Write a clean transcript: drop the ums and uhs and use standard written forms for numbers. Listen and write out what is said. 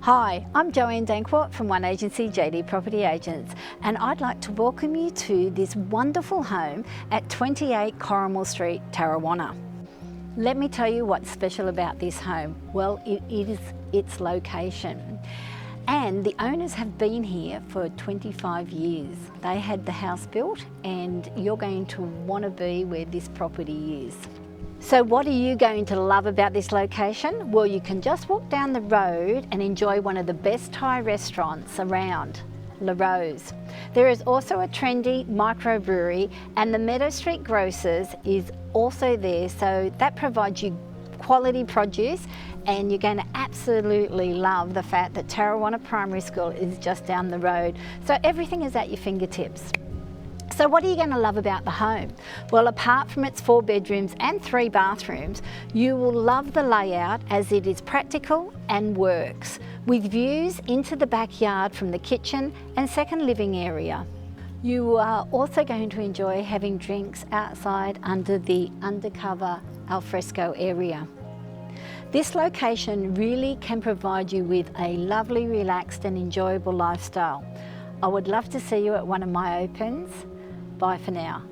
Hi, I'm Joanne Danckwardt from One Agency JD Property Agents, and I'd like to welcome you to this wonderful home at 28 Corrimal Street, Tarrawanna. Let me tell you what's special about this home. Well, it is its location. And the owners have been here for 25 years. They had the house built, and you're going to want to be where this property is. So what are you going to love about this location? Well, you can just walk down the road and enjoy one of the best Thai restaurants around, La Rose. There is also a trendy microbrewery, and the Meadow Street Grocers is also there, so that provides you quality produce, and you're going to absolutely love the fact that Tarrawanna Primary School is just down the road. So everything is at your fingertips. So what are you going to love about the home? Well, apart from its 4 bedrooms and 3 bathrooms, you will love the layout as it is practical and works, with views into the backyard from the kitchen and second living area. You are also going to enjoy having drinks outside under the undercover alfresco area. This location really can provide you with a lovely, relaxed and enjoyable lifestyle. I would love to see you at one of my opens. Bye for now.